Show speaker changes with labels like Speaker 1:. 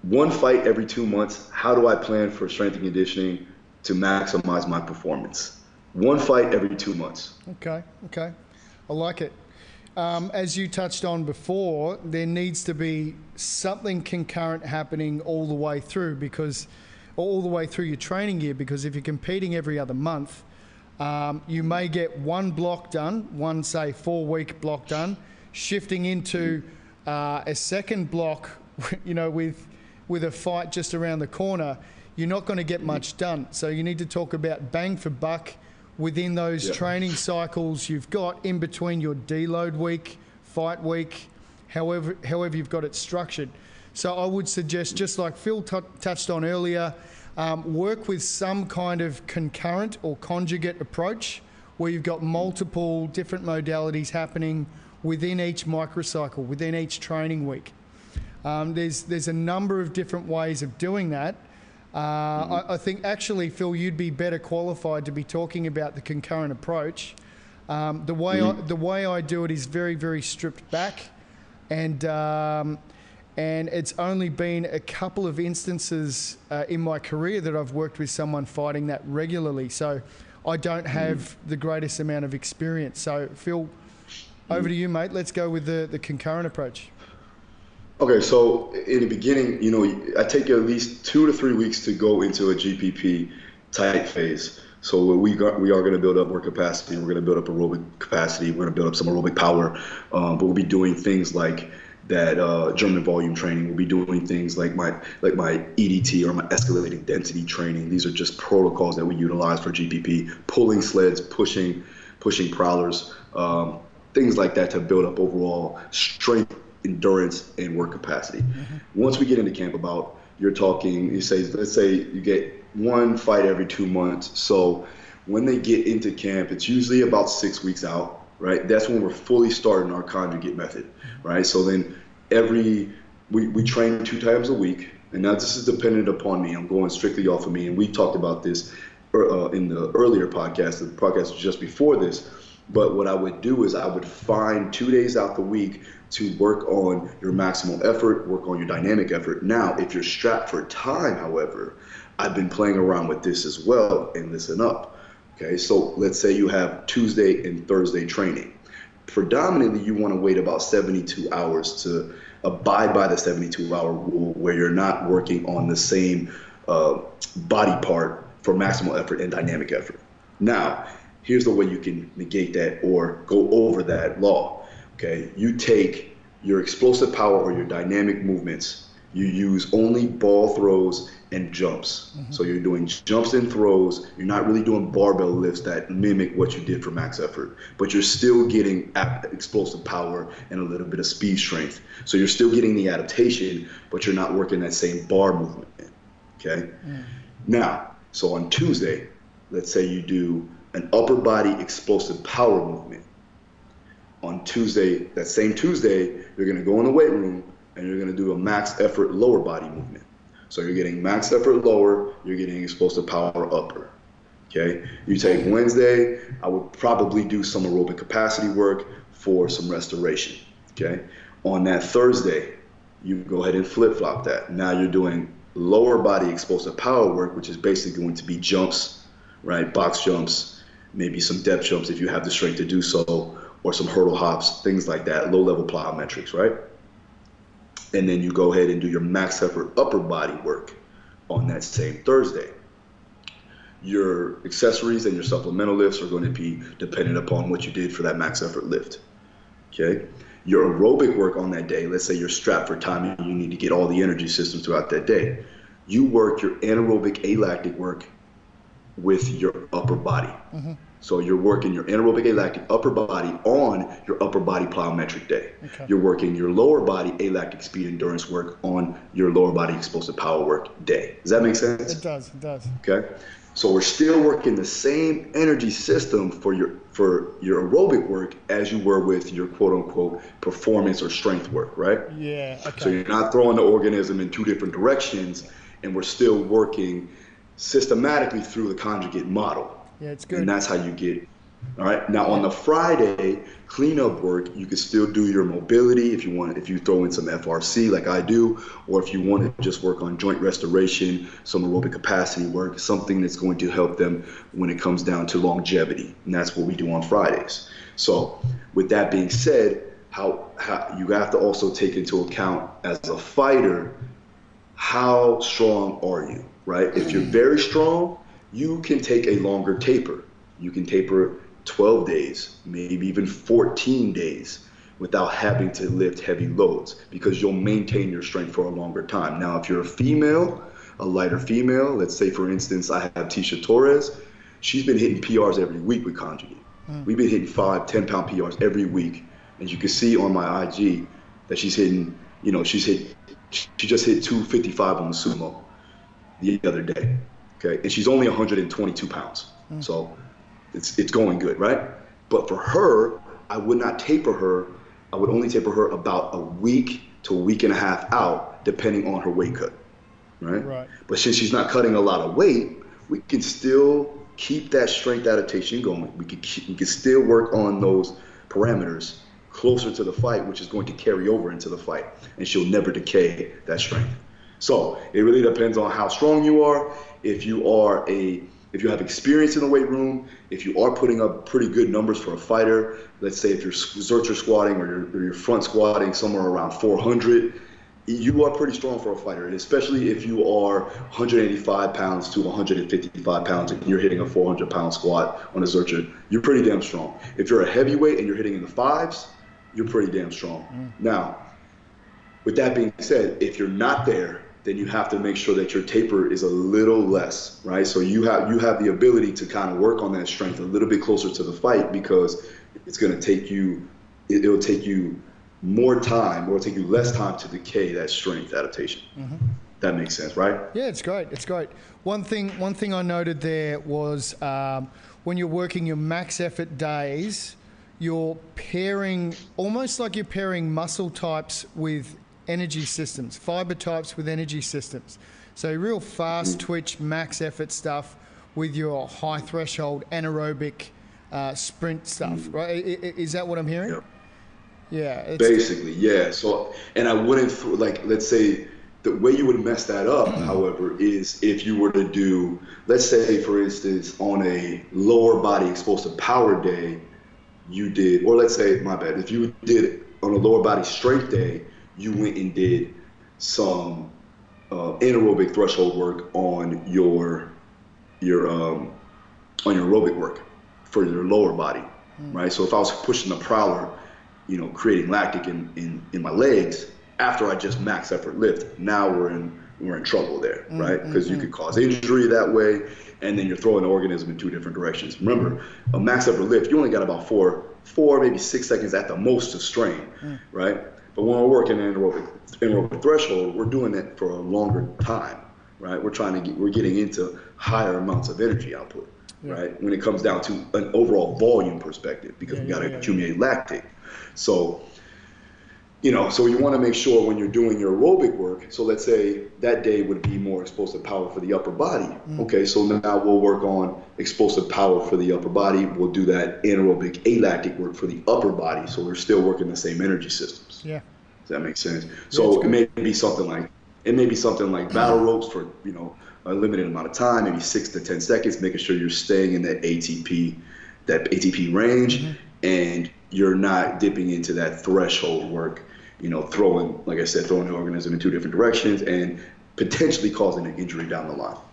Speaker 1: one fight every 2 months. How do I plan for strength and conditioning to maximize my performance? One fight every 2 months.
Speaker 2: Okay. I like it. As you touched on before, there needs to be something concurrent happening all the way through your training year, because if you're competing every other month, you may get one block done, one, say, 4-week block done, shifting into a second block, with a fight just around the corner. You're not going to get much done. So you need to talk about bang for buck within those training cycles you've got in between your deload week, fight week, however you've got it structured. So I would suggest, just like Phil touched on earlier, work with some kind of concurrent or conjugate approach where you've got multiple different modalities happening within each microcycle, within each training week. There's a number of different ways of doing that. I think actually, Phil, you'd be better qualified to be talking about the concurrent approach. The way I do it is very, very stripped back, and it's only been a couple of instances in my career that I've worked with someone fighting that regularly. So I don't have the greatest amount of experience. So Phil, over to you, mate. Let's go with the concurrent approach.
Speaker 1: Okay, so in the beginning, I take at least 2 to 3 weeks to go into a GPP type phase. So we are going to build up work capacity. We're going to build up aerobic capacity. We're going to build up some aerobic power. But we'll be doing things like that German volume training. We'll be doing things like my EDT or my escalating density training. These are just protocols that we utilize for GPP, pulling sleds, pushing prowlers, things like that to build up overall strength, endurance, and work capacity. Once we get into camp, let's say you get one fight every 2 months. So when they get into camp, it's usually about 6 weeks out, right? That's when we're fully starting our conjugate method, right? So then we train 2 times a week, and now this is dependent upon me. I'm going strictly off of me, and we talked about this in the earlier podcast, the podcast just before this. But what I would do is I would find 2 days out the week to work on your maximal effort, work on your dynamic effort. Now, if you're strapped for time, however, I've been playing around with this as well, and listen up. Okay, so let's say you have Tuesday and Thursday training. Predominantly, you want to wait about 72 hours to abide by the 72-hour rule, where you're not working on the same body part for maximal effort and dynamic effort. Now, here's the way you can negate that or go over that law. Okay, you take your explosive power or your dynamic movements, you use only ball throws and jumps. So you're doing jumps and throws. You're not really doing barbell lifts that mimic what you did for max effort, but you're still getting explosive power and a little bit of speed strength. So you're still getting the adaptation, but you're not working that same bar movement. Okay. Now, so on Tuesday, let's say you do an upper body explosive power movement. On Tuesday, that same Tuesday, you're going to go in the weight room and you're going to do a max effort lower body movement. So you're getting max effort lower, you're getting explosive power upper. Okay. You take Wednesday, I would probably do some aerobic capacity work for some restoration. Okay. On that Thursday, you go ahead and flip-flop that. Now you're doing lower body explosive power work, which is basically going to be jumps, right? Box jumps, maybe some depth jumps if you have the strength to do so, or some hurdle hops, things like that, low-level plyometrics, right? And then you go ahead and do your max effort upper body work on that same Thursday. Your accessories and your supplemental lifts are going to be dependent upon what you did for that max effort lift, okay? Your aerobic work on that day, let's say you're strapped for time and you need to get all the energy systems throughout that day. You work your anaerobic alactic work with your upper body. So you're working your anaerobic alactic upper body on your upper body plyometric day. You're working your lower body alactic speed endurance work on your lower body explosive power work day. Does that make sense?
Speaker 2: It does.
Speaker 1: Okay. So we're still working the same energy system for your aerobic work as you were with your quote unquote performance or strength work, right?
Speaker 2: Yeah. Okay.
Speaker 1: So you're not throwing the organism in 2 different directions, and we're still working systematically through the conjugate model.
Speaker 2: Yeah, it's good.
Speaker 1: And that's how you get All right. Now on the Friday cleanup work, you can still do your mobility if you want. If you throw in some FRC like I do, or if you want to just work on joint restoration, some aerobic capacity work, something that's going to help them when it comes down to longevity, and that's what we do on Fridays. So with that being said, how you have to also take into account as a fighter, how strong are you, right? If you're very strong, you can take a longer taper. You can taper 12 days, maybe even 14 days without having to lift heavy loads because you'll maintain your strength for a longer time. Now, if you're a female, a lighter female, let's say, for instance, I have Tisha Torres, she's been hitting PRs every week with conjugate. We've been hitting 5, 10-pound PRs every week. And you can see on my IG that she's hitting, she just hit 255 on the sumo the other day. Okay. And she's only 122 pounds. So it's going good, right? But for her, I would not taper her. I would only taper her about a week to a week and a half out, depending on her weight cut, right? But since she's not cutting a lot of weight, we can still keep that strength adaptation going. We can still work on those parameters closer to the fight, which is going to carry over into the fight, and she'll never decay that strength. So it really depends on how strong you are. If you have experience in the weight room, if you are putting up pretty good numbers for a fighter, let's say if you're Zercher squatting or you're front squatting somewhere around 400, you are pretty strong for a fighter, and especially if you are 185 pounds to 155 pounds and you're hitting a 400-pound squat on a Zercher, you're pretty damn strong. If you're a heavyweight and you're hitting in the fives, you're pretty damn strong. Now, with that being said, if you're not there, then you have to make sure that your taper is a little less, right? So you have the ability to kind of work on that strength a little bit closer to the fight because it's going to take you, it'll take you more time, or it'll take you less time to decay that strength adaptation. That makes sense, right?
Speaker 2: Yeah, it's great. It's great. One thing I noted there was when you're working your max effort days, you're pairing, almost like you're pairing muscle types with energy systems, fiber types with energy systems. So real fast twitch, max effort stuff with your high threshold anaerobic sprint stuff, right? Is that what I'm hearing?
Speaker 1: Yep.
Speaker 2: Yeah.
Speaker 1: Basically, yeah. So, and I wouldn't, let's say, the way you would mess that up, however, is if you were to do, let's say, for instance, on a lower body explosive power day, you did, or let's say, my bad, if you did on a lower body strength day, you went and did some anaerobic threshold work on your aerobic work for your lower body, right? So if I was pushing the prowler, creating lactic in my legs after I just max effort lift, now we're in trouble there, right? Because you could cause injury that way, and then you're throwing the organism in two different directions. Remember, a max effort lift, you only got about four, maybe 6 seconds at the most to strain, right? But when we're working in anaerobic threshold, we're doing it for a longer time, right? We're getting into higher amounts of energy output, right? When it comes down to an overall volume perspective, because we got to accumulate lactate. So, so you want to make sure when you're doing your aerobic work, so let's say that day would be more explosive power for the upper body. Okay, so now we'll work on explosive power for the upper body. We'll do that anaerobic alactic work for the upper body, so we're still working the same energy systems.
Speaker 2: Yeah.
Speaker 1: Does that make sense? So it may be something like battle ropes for, a limited amount of time, maybe 6 to 10 seconds, making sure you're staying in that ATP range, and you're not dipping into that threshold work, throwing the organism in two different directions and potentially causing an injury down the line.